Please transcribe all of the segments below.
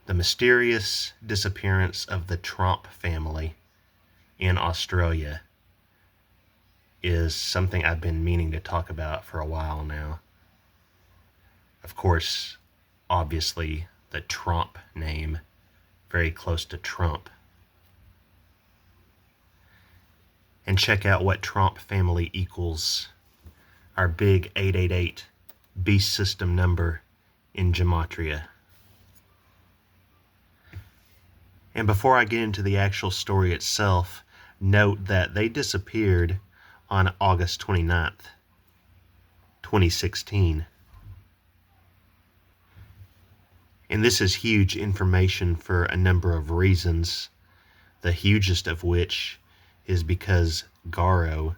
The mysterious disappearance of the Tromp family in Australia is something I've been meaning to talk about for a while now. Of course, obviously, the Tromp name, very close to Trump. And check out what Tromp family equals, our big 888 beast system number in gematria. And before I get into the actual story itself, note that they disappeared on August 29th, 2016. And this is huge information for a number of reasons, the hugest of which is because Garrow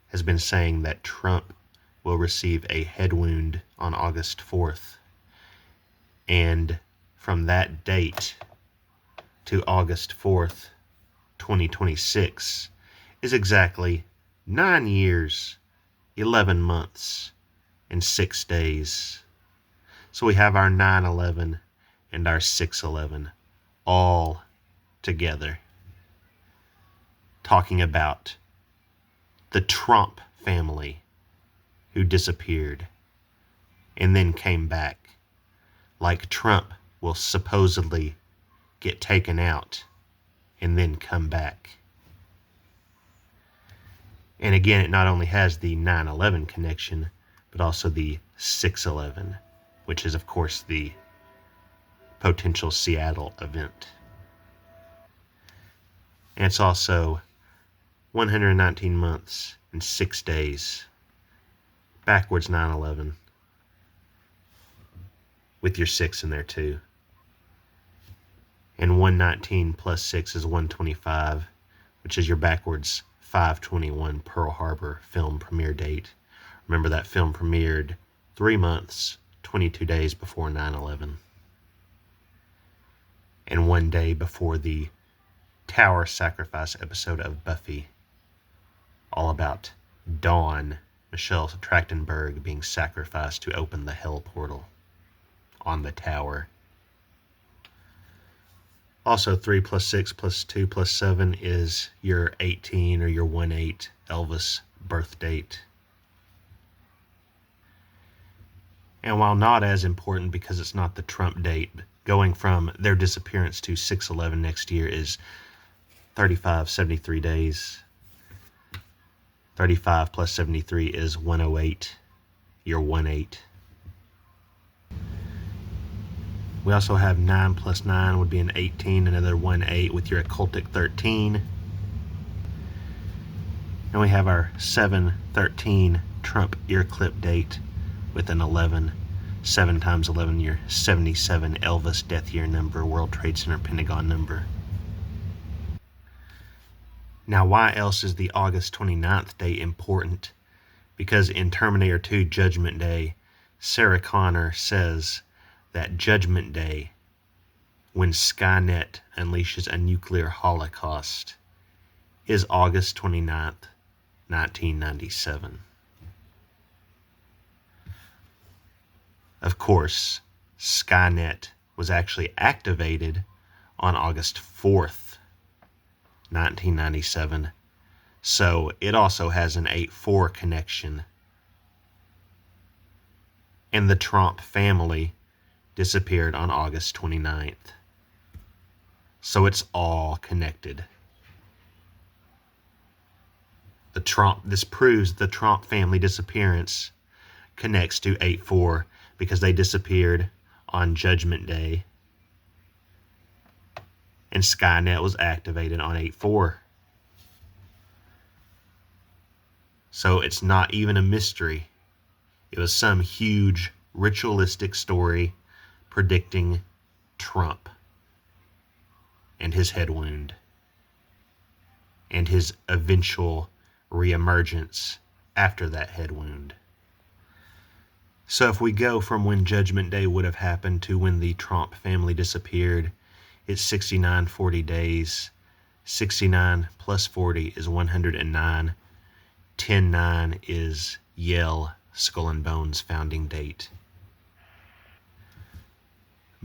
has been saying that Trump will receive a head wound on August 4th. And from that date to August 4th, 2026 is exactly 9 years, 11 months, and 6 days. So we have our 9/11 and our 6/11 all together, talking about the Tromp family who disappeared and then came back, like Trump will supposedly get taken out and then come back. And again, it not only has the 9/11 connection, but also the 6/11, which is, of course, the potential Seattle event. And it's also 119 months and 6 days, backwards 9/11, with your 6 in there too. And 119 plus 6 is 125, which is your backwards 5/21 Pearl Harbor film premiere date. Remember, that film premiered 3 months, 22 days before 9/11. And 1 day before the Tower Sacrifice episode of Buffy, all about Dawn, Michelle Trachtenberg, being sacrificed to open the hell portal on the tower. Also, 3 plus 6 plus 2 plus 7 is your 18 or your 1/8 Elvis birth date. And while not as important because it's not the Trump date, going from their disappearance to 6/11 next year is 3573 days. 35 plus 73 is 108, your 1/8. We also have 9 plus 9 would be an 18, another 1/8 with your occultic 13. And we have our 7/13 Trump ear clip date with an 11. 7 times 11, your 77 Elvis death year number, World Trade Center Pentagon number. Now, why else is the August 29th date important? Because in Terminator 2 Judgment Day, Sarah Connor says that Judgment Day, when Skynet unleashes a nuclear holocaust, is August 29th, 1997. Of course, Skynet was actually activated on August 4th, 1997, so it also has an 8-4 connection. And the Tromp family disappeared on August 29th. So it's all connected. This proves the Tromp family disappearance connects to 8-4 because they disappeared on Judgment Day and Skynet was activated on 8-4. So it's not even a mystery. It was some huge ritualistic story predicting Trump and his head wound and his eventual reemergence after that head wound. So if we go from when Judgment Day would have happened to when the Tromp family disappeared, it's 69-40 days. 69 plus 40 is 109. 10-9 is Yale Skull and Bones founding date.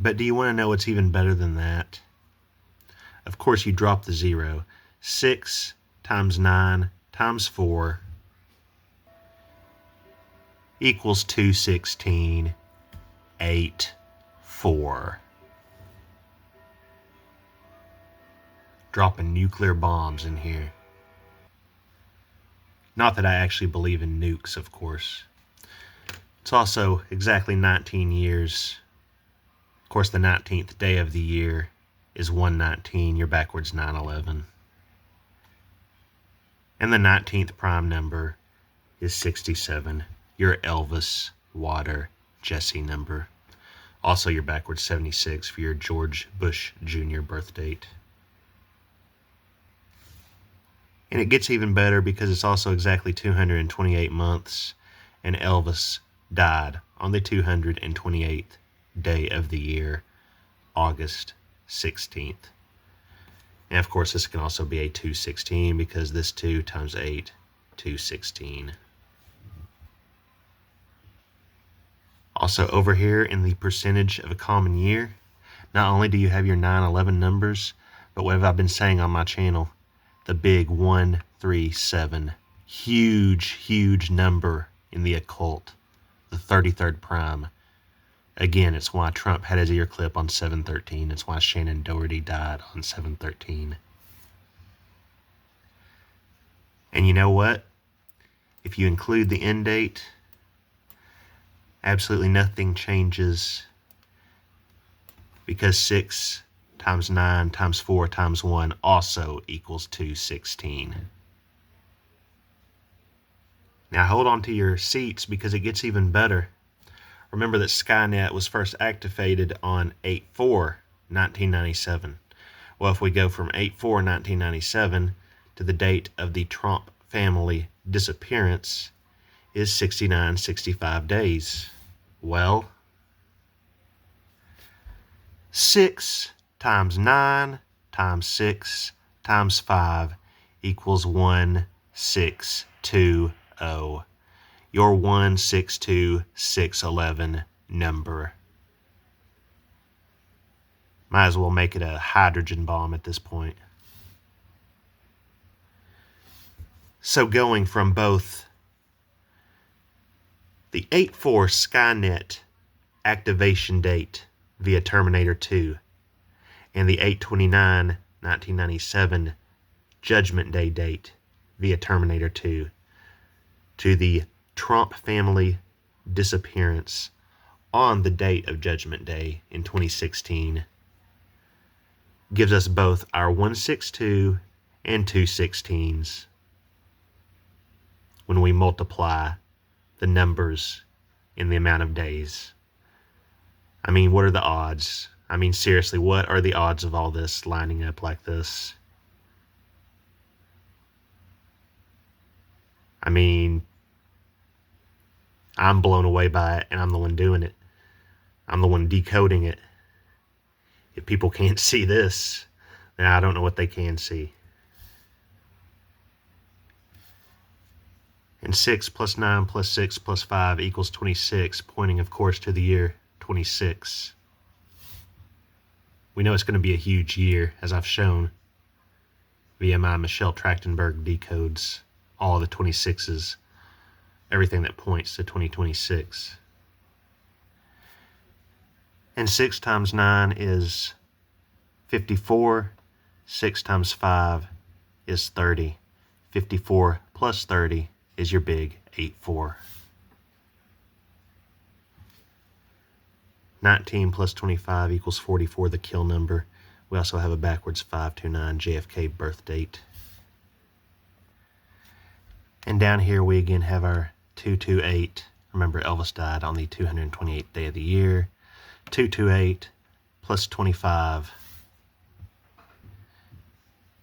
But do you want to know what's even better than that? Of course, you drop the 0. 6 times 9 times 4 equals 216, 8, 4. Dropping nuclear bombs in here. Not that I actually believe in nukes, of course. It's also exactly 19 years. Of course, the 19th day of the year is 119. You're backwards 9/11. And the 19th prime number is 67. Your Elvis Water Jesse number. Also, you're backwards 76 for your George Bush Jr. birth date. And it gets even better because it's also exactly 228 months, and Elvis died on the 228th day of the year, August 16th. And of course, this can also be a 216 because this 2 times 8, 216. Also over here in the percentage of a common year, not only do you have your 9/11 numbers, but what have I been saying on my channel? The big 137. Huge number in the occult. The 33rd prime. Again, it's why Trump had his ear clip on 7/13. It's why Shannon Doherty died on 7/13. And you know what? If you include the end date, absolutely nothing changes, because 6 times 9 times 4 times 1 also equals 216. Now hold on to your seats because it gets even better. Remember that Skynet was first activated on 8/4/1997. Well, if we go from 8/4/1997 to the date of the Tromp family disappearance is 65 days. Well, 6 times 9 times 6 times 5 equals 1620. Your 162611 number. Might as well make it a hydrogen bomb at this point. So going from both the 8/4 Skynet activation date via Terminator 2 and the 8/29/1997 Judgment Day date via Terminator 2 to the Trump family disappearance on the date of Judgment Day in 2016 gives us both our 162 and 216s when we multiply the numbers in the amount of days. I mean, what are the odds? I mean, seriously, what are the odds of all this lining up like this? I mean, I'm blown away by it, and I'm the one doing it. I'm the one decoding it. If people can't see this, then I don't know what they can see. And 6 plus 9 plus 6 plus 5 equals 26, pointing, of course, to the year 26. We know it's going to be a huge year, as I've shown via my Michelle Trachtenberg decodes all the 26s, everything that points to 2026. And 6 times 9 is 54. 6 times 5 is 30. 54 plus 30 is your big 8/4. 19 plus 25 equals 44, the kill number. We also have a backwards 529 JFK birth date. And down here we again have our 228. Remember, Elvis died on the 228th day of the year. 228 plus 25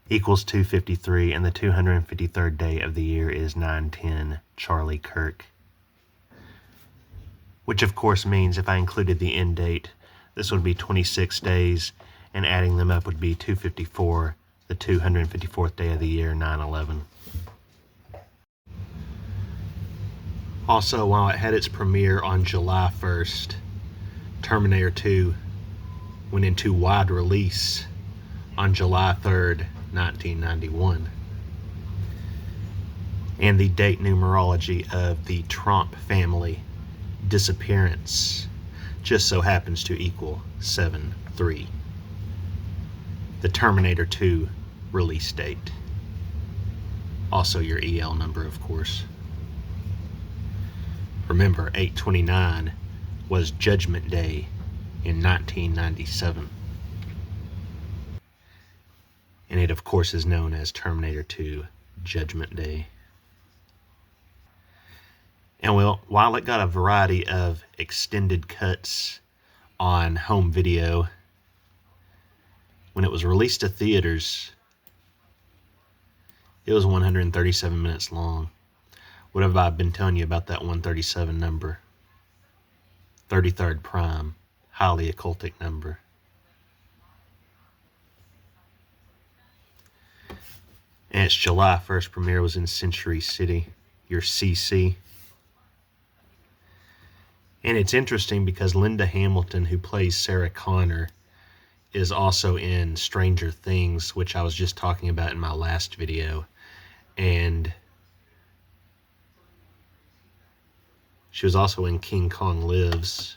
equals 253, and the 253rd day of the year is 9/10 Charlie Kirk. Which of course means if I included the end date, this would be 26 days, and adding them up would be 254, the 254th day of the year, 9/11. Also, while it had its premiere on July 1st, Terminator 2 went into wide release on July 3rd, 1991. And the date numerology of the Tromp family disappearance just so happens to equal 7-3. The Terminator 2 release date. Also your EL number, of course. Remember, 8/29 was Judgment Day in 1997. And it, of course, is known as Terminator 2 Judgment Day. And well, while it got a variety of extended cuts on home video, when it was released to theaters, it was 137 minutes long. What have I been telling you about that 137 number? 33rd prime, highly occultic number. And its July 1st premiere was in Century City, your CC. And it's interesting because Linda Hamilton, who plays Sarah Connor, is also in Stranger Things, which I was just talking about in my last video. And she was also in King Kong Lives,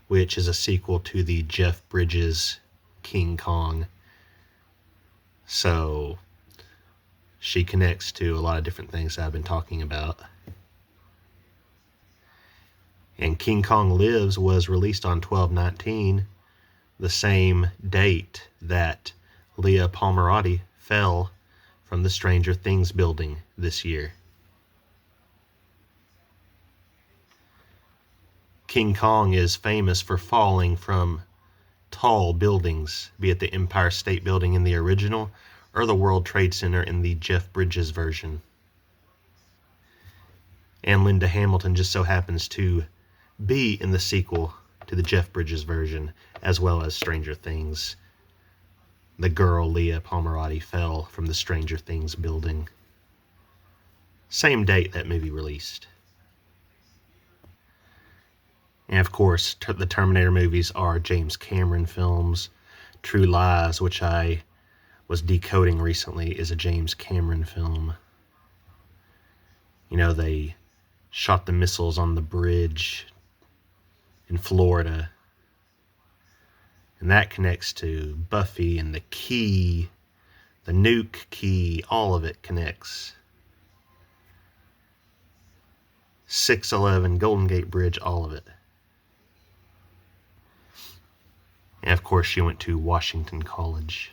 which is a sequel to the Jeff Bridges King Kong. So she connects to a lot of different things I've been talking about. And King Kong Lives was released on 12/19, the same date that Leah Palmerotti fell from the Stranger Things building this year. King Kong is famous for falling from tall buildings, be it the Empire State Building in the original or the World Trade Center in the Jeff Bridges version. And Linda Hamilton just so happens to be in the sequel to the Jeff Bridges version, as well as Stranger Things. The girl, Leah Palmerotti, fell from the Stranger Things building. Same date that movie released. And of course, the Terminator movies are James Cameron films. True Lies, which I was decoding recently, is a James Cameron film. You know, they shot the missiles on the bridge in Florida. And that connects to Buffy and the key, the nuke key, all of it connects. 6/11, Golden Gate Bridge, all of it. And of course, she went to Washington College.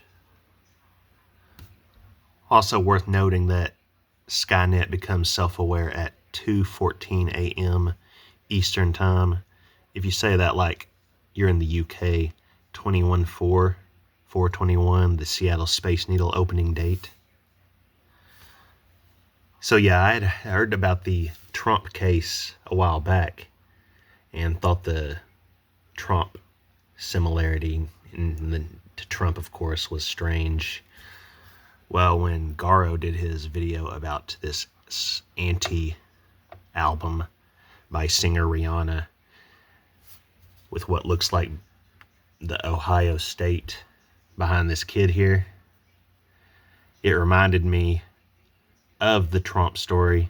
Also worth noting that Skynet becomes self-aware at 2:14 a.m. Eastern Time. If you say that like you're in the UK, 21/4/421, the Seattle Space Needle opening date. So yeah, I had heard about the Trump case a while back and thought the Trump similarity to Trump, of course, was strange. Well, when Garo did his video about this anti-album by singer Rihanna with what looks like the Ohio State behind this kid here, it reminded me of the Trump story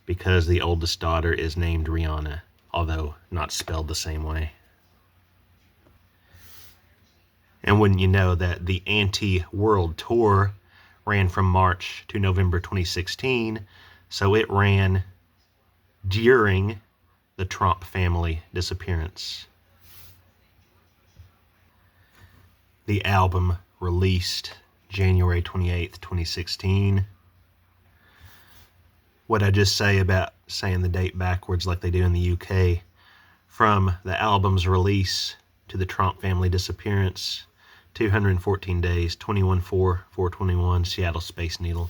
because the oldest daughter is named Rihanna, although not spelled the same way. And wouldn't you know that the anti-world tour ran from March to November 2016, so it ran during the Trump family disappearance. The album released January 28th, 2016. What I just say about saying the date backwards like they do in the UK, from the album's release to the Trump family disappearance, 214 days, 21/4/421, Seattle Space Needle.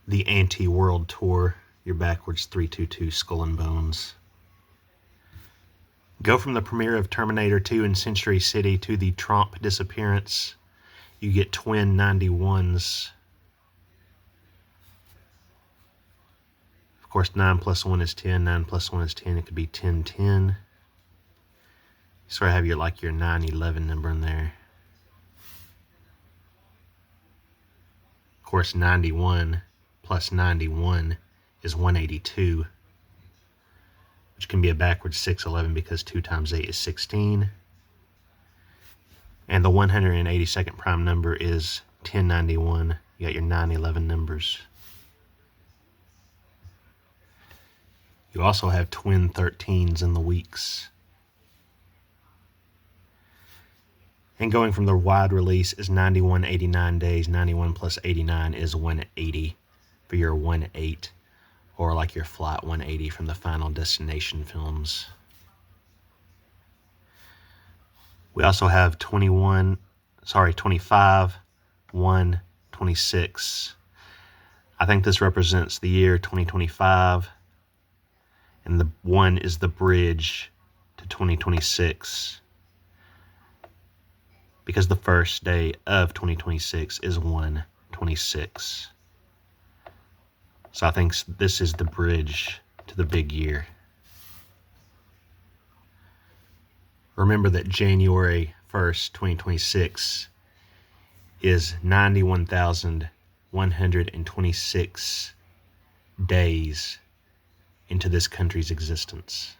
The anti-world tour, you're backwards 322, Skull and Bones. Go from the premiere of Terminator 2 in Century City to the Trump disappearance. You get twin 91s. Of course, 9 plus 1 is 10. 9 plus 1 is 10. It could be 10-10. sort of have your 911 number in there. Of course, 91 plus 91 is 182, which can be a backwards 611 because 2 times 8 is 16. And the 182nd prime number is 1091. You got your 911 numbers. You also have twin 13s in the weeks. And going from the wide release is 91, 89 days. 91 plus 89 is 180 for your 1-8, or like your Flight 180 from the Final Destination films. We also have 25, 1, 26. I think this represents the year 2025, and the 1 is the bridge to 2026, because the first day of 2026 is 1/26. So I think this is the bridge to the big year. Remember that January 1st, 2026 is 91,126 days into this country's existence.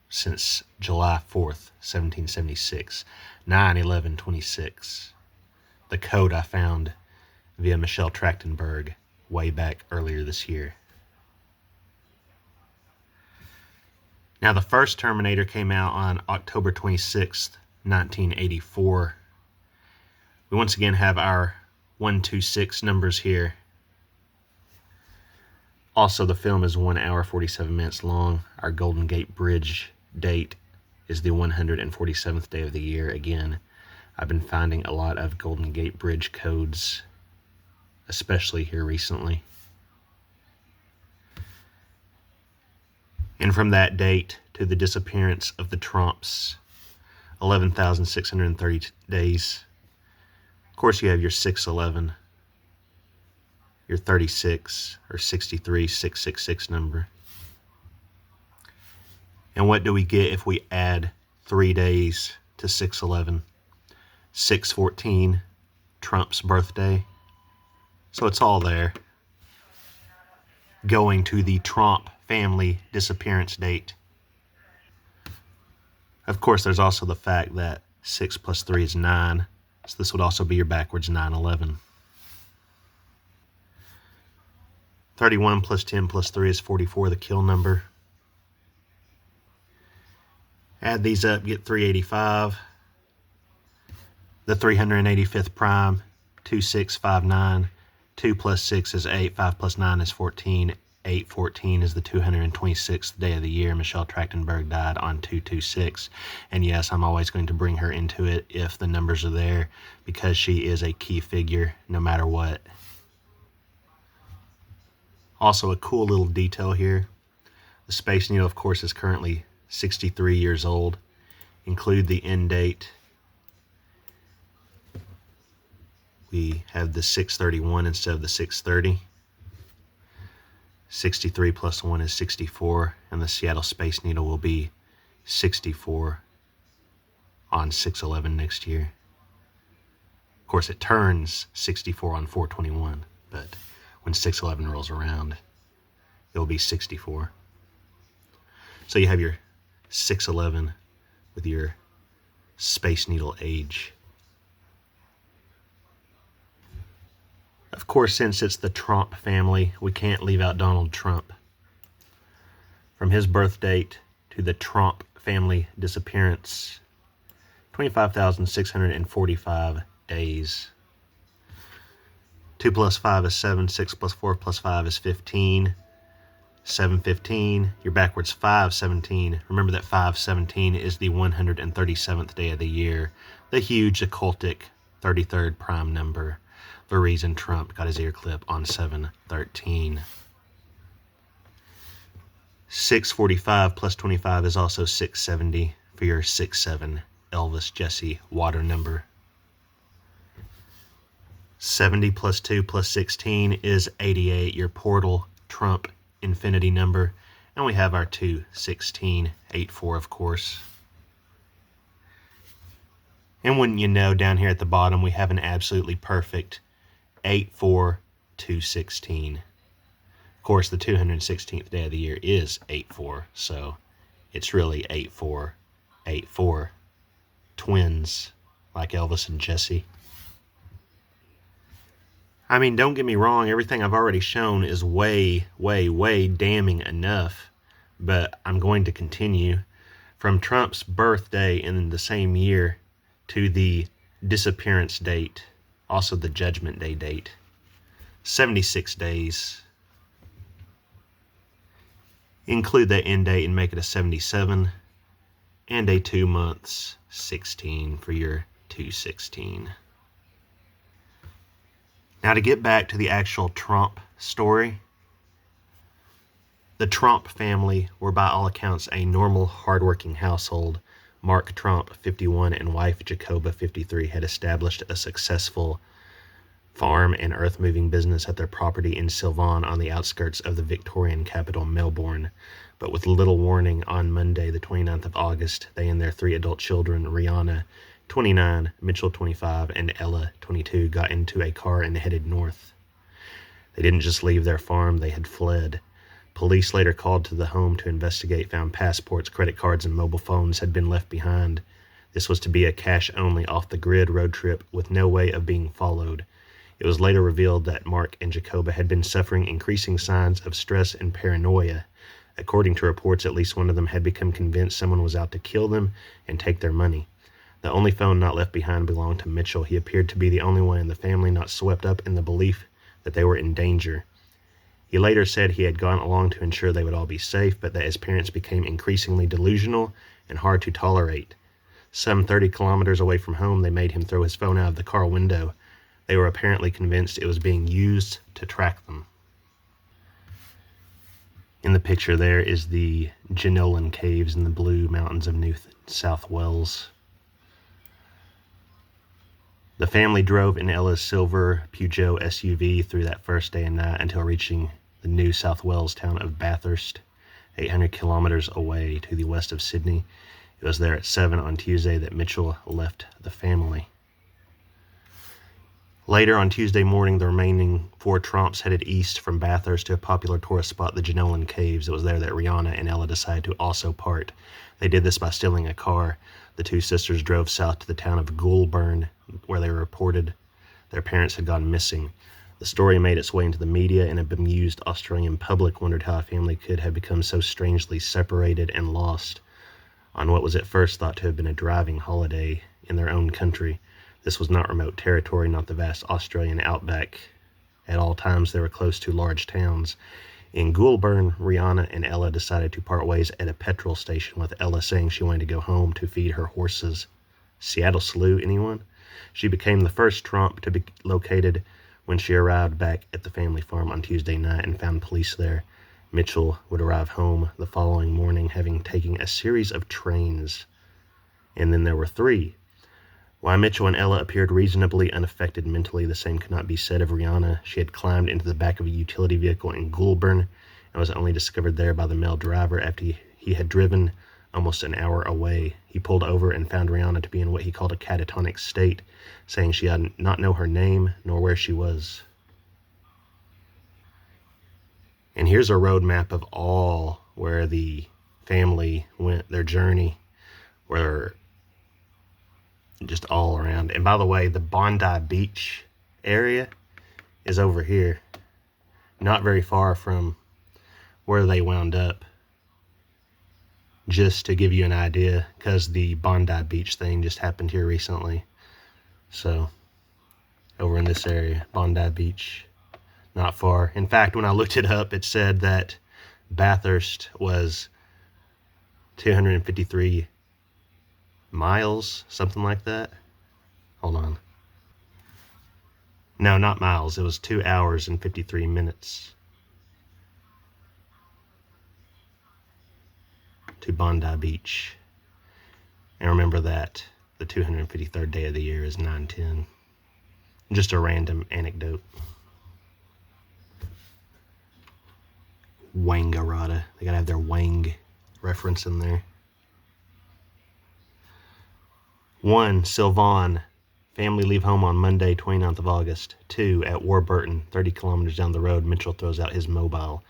Since July 4th, 1776, 9/11/26. The code I found via Michelle Trachtenberg way back earlier this year. Now, the first Terminator came out on October 26th, 1984. We once again have our 126 numbers here. Also, the film is 1 hour, 47 minutes long. Our Golden Gate Bridge date is the 147th day of the year. Again, I've been finding a lot of Golden Gate Bridge codes, especially here recently. And from that date to the disappearance of the Tromps, 11,630 days. Of course, you have your 611, your 36 or 63, 666 number. And what do we get if we add 3 days to 611? 6/14, Trump's birthday. So it's all there. Going to the Tromp family disappearance date. Of course, there's also the fact that 6 plus 3 is 9. So this would also be your backwards 9/11. 31 plus 10 plus 3 is 44, the kill number. Add these up, get 385. The 385th prime, 2659. 2 plus 6 is 8. 5 plus 9 is 14. 8/14 is the 226th day of the year. Michelle Trachtenberg died on 2/26. And yes, I'm always going to bring her into it if the numbers are there, because she is a key figure no matter what. Also, a cool little detail here. The Space Needle, of course, is currently 63 years old. Include the end date. We have the 631 instead of the 630. 63 plus 1 is 64, and the Seattle Space Needle will be 64 on 6/11 next year. Of course, it turns 64 on 4/21, but when 6/11 rolls around, it will be 64. So you have your 6/11 with your Space Needle age. Of course, since it's the Tromp family, we can't leave out Donald Trump. From his birth date to the Tromp family disappearance, 25,645 days. 2 plus 5 is 7. 6 plus 4 plus 5 is 15. 7/15, you're backwards 5/17. Remember that 5/17 is the 137th day of the year, the huge occultic 33rd prime number, the reason Trump got his ear clip on 7/13. 645 plus 25 is also 670 for your 6/7 Elvis Jesse water number. 70 plus 2 plus 16 is 88, your portal Trump infinity number. And we have our 21684, of course. And wouldn't you know, down here at the bottom, we have an absolutely perfect 8-4-216. Of course, the 216th day of the year is 8-4, so it's really 8-4-8-4. Twins, like Elvis and Jesse. I mean, don't get me wrong, everything I've already shown is way, way, way damning enough, but I'm going to continue. From Trump's birthday in the same year to the disappearance date, also the Judgment Day date, 76 days. Include that end date and make it a 77, and a 2 months, 16 for your 216. Now to get back to the actual Tromp story, the Tromp family were by all accounts a normal, hardworking household. Mark Tromp, 51, and wife Jacoba, 53, had established a successful farm and earth-moving business at their property in Sylvan on the outskirts of the Victorian capital, Melbourne. But with little warning, on Monday, the 29th of August, they and their 3 adult children, Rihanna, 29, Mitchell, 25, and Ella, 22, got into a car and headed north. They didn't just leave their farm, they had fled. Police later called to the home to investigate, found passports, credit cards, and mobile phones had been left behind. This was to be a cash-only, off-the-grid road trip with no way of being followed. It was later revealed that Mark and Jacoba had been suffering increasing signs of stress and paranoia. According to reports, at least one of them had become convinced someone was out to kill them and take their money. The only phone not left behind belonged to Mitchell. He appeared to be the only one in the family not swept up in the belief that they were in danger. He later said he had gone along to ensure they would all be safe, but that his parents became increasingly delusional and hard to tolerate. Some 30 kilometers away from home, they made him throw his phone out of the car window. They were apparently convinced it was being used to track them. In the picture there is the Jenolan Caves in the Blue Mountains of New South Wales. The family drove in Ella's silver Peugeot SUV through that first day and night until reaching the New South Wales town of Bathurst, 800 kilometers away to the west of Sydney. It was there at 7 on Tuesday that Mitchell left the family. Later on Tuesday morning, the remaining 4 Tromps headed east from Bathurst to a popular tourist spot, the Jenolan Caves. It was there that Rihanna and Ella decided to also part. They did this by stealing a car. The 2 sisters drove south to the town of Goulburn, where they reported their parents had gone missing. The story made its way into the media, and a bemused Australian public wondered how a family could have become so strangely separated and lost on what was at first thought to have been a driving holiday in their own country. This was not remote territory, not the vast Australian outback. At all times, they were close to large towns. In Goulburn, Rihanna and Ella decided to part ways at a petrol station, with Ella saying she wanted to go home to feed her horses. Seattle Slough, anyone? She became the first Tromp to be located when she arrived back at the family farm on Tuesday night and found police there. Mitchell would arrive home the following morning, having taken a series of trains. And then there were 3. While Mitchell and Ella appeared reasonably unaffected mentally, the same could not be said of Rihanna. She had climbed into the back of a utility vehicle in Goulburn and was only discovered there by the male driver after he had driven almost an hour away. He pulled over and found Rihanna to be in what he called a catatonic state, saying she did not know her name nor where she was. And here's a road map of all where the family went, their journey, where just all around. And by the way, the Bondi Beach area is over here, not very far from where they wound up. Just to give you an idea, because the Bondi Beach thing just happened here recently. So, over in this area, Bondi Beach, not far. In fact, when I looked it up, it said that Bathurst was 253 miles, something like that. Hold on. No, not miles. It was 2 hours and 53 minutes to Bondi Beach. And remember that the 253rd day of the year is 9/10. Just a random anecdote. Wangaratta. They gotta have their Wang reference in there. 1. Sylvan. Family leave home on Monday, 29th of August. 2. At Warburton, 30 kilometers down the road, Mitchell throws out his mobile.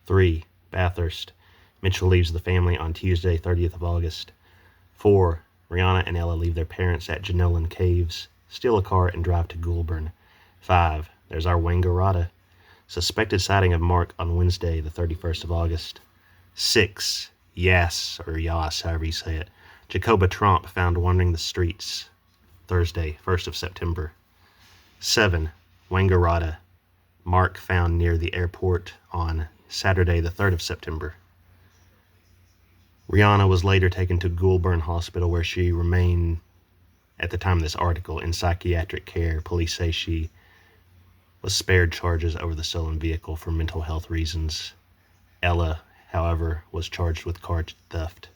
3. Bathurst. Mitchell leaves the family on Tuesday, 30th of August. 4. Rihanna and Ella leave their parents at Janolan Caves, steal a car, and drive to Goulburn. 5. There's our Wangaratta. Suspected sighting of Mark on Wednesday, the 31st of August. 6. Yas, or Yas, however you say it. Jacoba Tromp found wandering the streets, Thursday, 1st of September. 7. Wangaratta. Mark found near the airport on Saturday, the 3rd of September. Rihanna was later taken to Goulburn Hospital, where she remained, at the time of this article, in psychiatric care. Police say she was spared charges over the stolen vehicle for mental health reasons. Ella, however, was charged with car theft.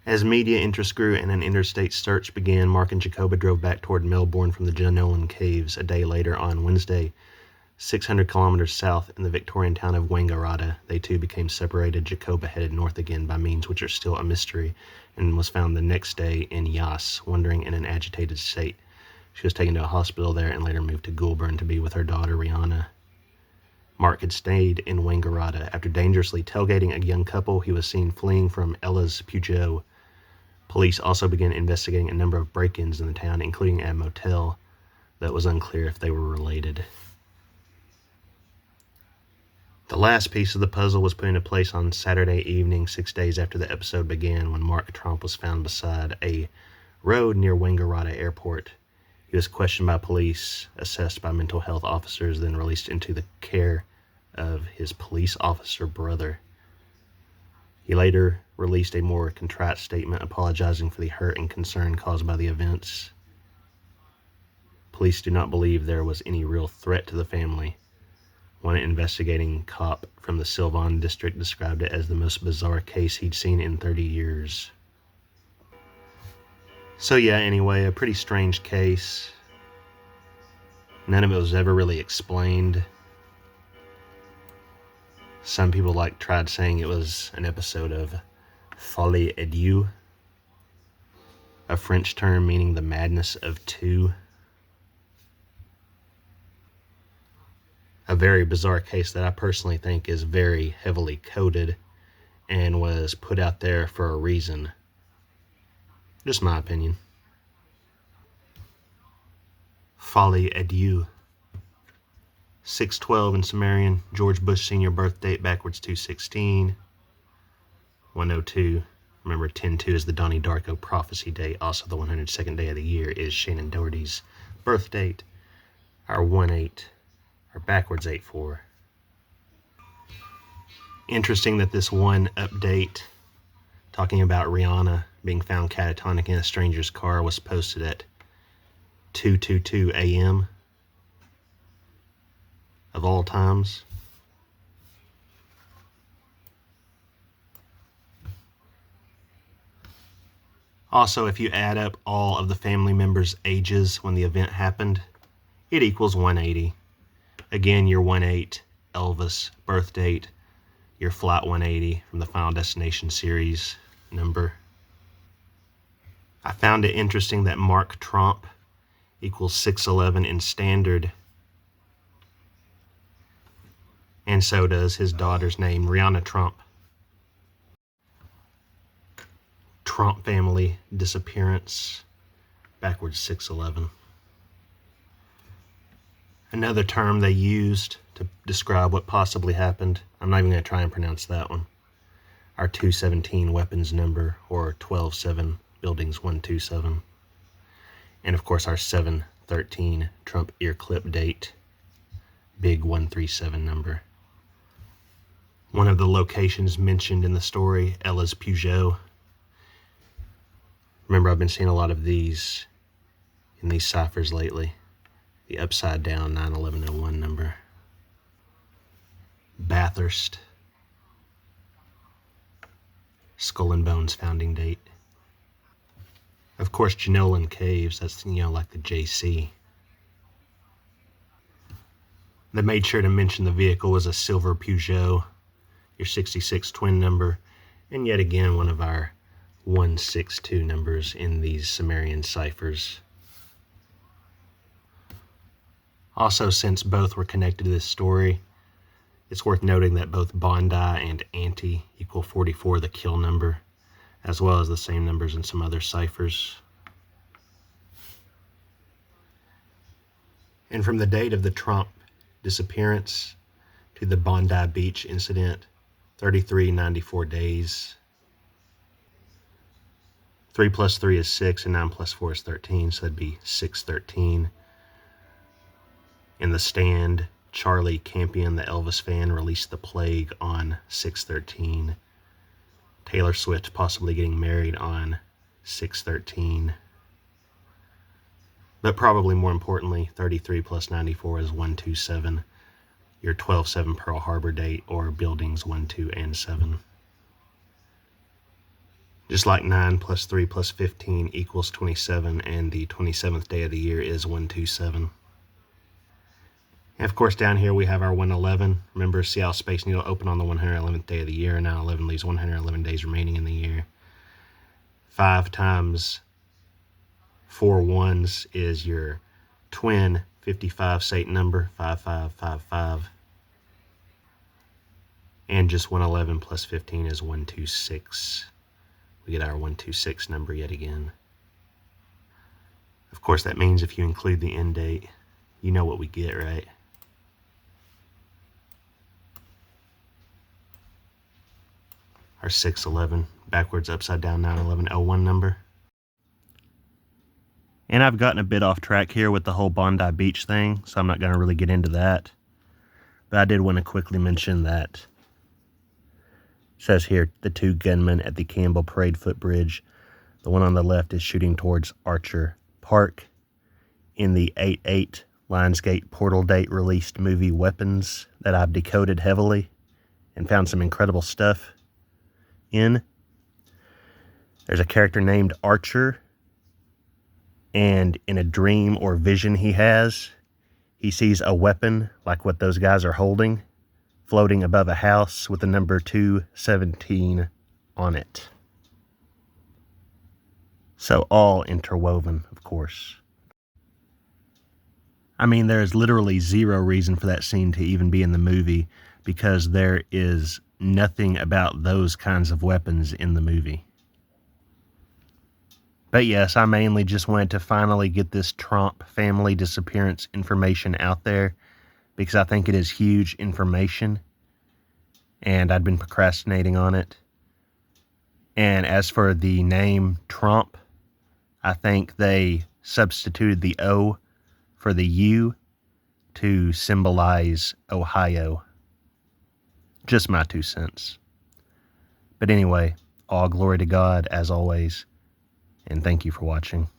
As media interest grew and an interstate search began, Mark and Jacoba drove back toward Melbourne from the Janolan Caves a day later on Wednesday. 600 kilometers south in the Victorian town of Wangaratta, they too became separated. Jacoba headed north again by means which are still a mystery, and was found the next day in Yas, wandering in an agitated state. She was taken to a hospital there and later moved to Goulburn to be with her daughter Rihanna. Mark had stayed in Wangaratta. After dangerously tailgating a young couple, he was seen fleeing from Ella's Peugeot. Police also began investigating a number of break-ins in the town, including at a motel, though it was unclear if they were related. The last piece of the puzzle was put into place on Saturday evening, 6 days after the episode began, when Mark Tromp was found beside a road near Wangaratta Airport. He was questioned by police, assessed by mental health officers, then released into the care of his police officer brother. He later released a more contrite statement apologizing for the hurt and concern caused by the events. Police do not believe there was any real threat to the family. One investigating cop from the Sylvan district described it as the most bizarre case he'd seen in 30 years. So yeah, anyway, a pretty strange case. None of it was ever really explained. Some people tried saying it was an episode of Folie à Deux, a French term meaning the madness of two. A very bizarre case that I personally think is very heavily coded and was put out there for a reason. Just my opinion. Folie à Deux. 6/12 in Sumerian, George Bush Sr. birth date backwards 216. 102. Remember, 10/2 is the Donnie Darko prophecy date. Also, the 102nd day of the year is Shannon Doherty's birth date. Our 1/8. Or backwards 8/4. Interesting that this one update talking about Rihanna being found catatonic in a stranger's car was posted at 2:22 a.m. of all times. Also, if you add up all of the family members' ages when the event happened, it equals 180. Again, your 1/8 Elvis birth date, your Flight 180 from the Final Destination series number. I found it interesting that Mark Tromp equals 6'11" in standard, and so does his daughter's name, Rihanna Tromp. Tromp family disappearance, backwards 6'11". Another term they used to describe what possibly happened, I'm not even going to try and pronounce that one. Our 217 weapons number, or 12-7, buildings 127. And of course our 713 Trump ear clip date, big 137 number. One of the locations mentioned in the story, Ella's Peugeot. Remember, I've been seeing a lot of these in these ciphers lately. The upside down 91101 number. Bathurst. Skull and Bones founding date. Of course, Janolan Caves, that's, like the JC. They made sure to mention the vehicle was a silver Peugeot, your 66 twin number, and yet again one of our 162 numbers in these Sumerian ciphers. Also, since both were connected to this story, it's worth noting that both Bondi and Anti equal 44, the kill number, as well as the same numbers in some other ciphers. And from the date of the Tromp disappearance to the Bondi Beach incident, 3394 days. 3 plus 3 is 6, and 9 plus 4 is 13, so that'd be 613. In The Stand, Charlie Campion, the Elvis fan, released The Plague on 613. Taylor Swift possibly getting married on 613. But probably more importantly, 33 plus 94 is 127, your 12/7 Pearl Harbor date, or buildings 1, 2, and 7. Just like 9 plus 3 plus 15 equals 27, and the 27th day of the year is 127. And of course, down here we have our 111. Remember, see how Space Needle opened on the 111th day of the year, and 9/11 leaves 111 days remaining in the year. 5 times 4 ones is your twin 55 Satan number, 5555. And just 111 plus 15 is 126. We get our 126 number yet again. Of course, that means if you include the end date, you know what we get, right? Our 611, backwards, upside down, 91101 number. And I've gotten a bit off track here with the whole Bondi Beach thing, so I'm not going to really get into that. But I did want to quickly mention that it says here, the 2 gunmen at the Campbell Parade footbridge. The one on the left is shooting towards Archer Park. In the 8/8 Lionsgate portal date released movie Weapons that I've decoded heavily and found some incredible stuff in. There's a character named Archer, and in a dream or vision he has, he sees a weapon like what those guys are holding floating above a house with the number 217 on it. So all interwoven, of course. I mean, there is literally zero reason for that scene to even be in the movie, because there is nothing about those kinds of weapons in the movie. But yes, I mainly just wanted to finally get this Tromp family disappearance information out there, because I think it is huge information, and I'd been procrastinating on it. And as for the name Tromp, I think they substituted the O for the U to symbolize Ohio. Just my 2 cents. But anyway, all glory to God as always, and thank you for watching.